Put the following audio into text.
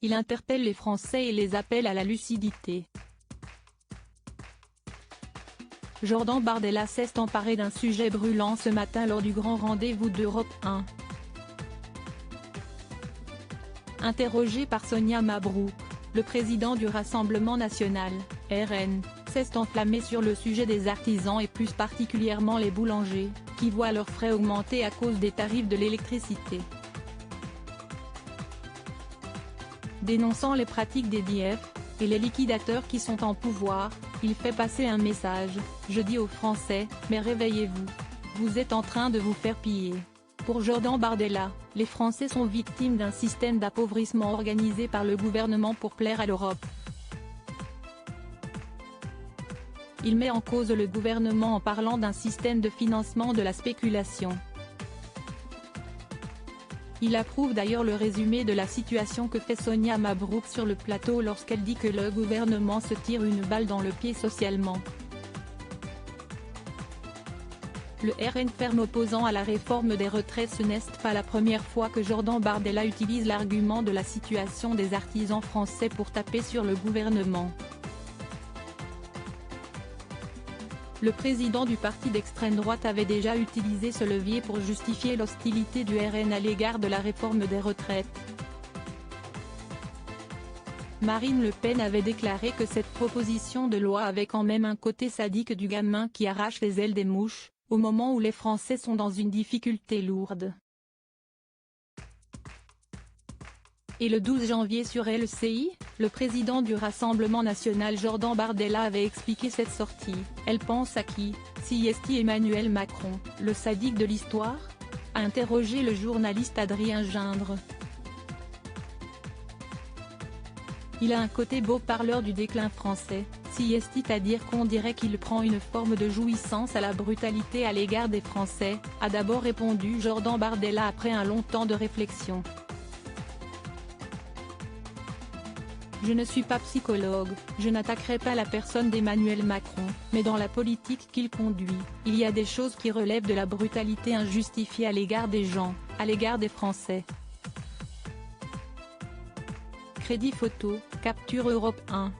Il interpelle les Français et les appelle à la lucidité. Jordan Bardella s'est emparé d'un sujet brûlant ce matin lors du grand rendez-vous d'Europe 1. Interrogé par Sonia Mabrouk, le président du Rassemblement national, RN, s'est enflammé sur le sujet des artisans et plus particulièrement les boulangers, qui voient leurs frais augmenter à cause des tarifs de l'électricité. Dénonçant les pratiques des DIEF, et les liquidateurs qui sont en pouvoir, il fait passer un message: je dis aux Français, mais réveillez-vous. Vous êtes en train de vous faire piller. Pour Jordan Bardella, les Français sont victimes d'un système d'appauvrissement organisé par le gouvernement pour plaire à l'Europe. Il met en cause le gouvernement en parlant d'un système de financement de la spéculation. Il approuve d'ailleurs le résumé de la situation que fait Sonia Mabrouk sur le plateau lorsqu'elle dit que le gouvernement se tire une balle dans le pied socialement. Le RN ferme opposant à la réforme des retraites. Ce n'est pas la première fois que Jordan Bardella utilise l'argument de la situation des artisans français pour taper sur le gouvernement. Le président du parti d'extrême droite avait déjà utilisé ce levier pour justifier l'hostilité du RN à l'égard de la réforme des retraites. Marine Le Pen avait déclaré que cette proposition de loi avait quand même un côté sadique du gamin qui arrache les ailes des mouches, au moment où les Français sont dans une difficulté lourde. Et le 12 janvier sur LCI, le président du Rassemblement national Jordan Bardella avait expliqué cette sortie. Elle pense à qui, si est Emmanuel Macron, le sadique de l'histoire ? A interrogé le journaliste Adrien Gindre. Il a un côté beau parleur du déclin français, si c'est-à-dire qu'on dirait qu'il prend une forme de jouissance à la brutalité à l'égard des Français, a d'abord répondu Jordan Bardella après un long temps de réflexion. Je ne suis pas psychologue, je n'attaquerai pas la personne d'Emmanuel Macron, mais dans la politique qu'il conduit, il y a des choses qui relèvent de la brutalité injustifiée à l'égard des gens, à l'égard des Français. Crédit photo, capture Europe 1.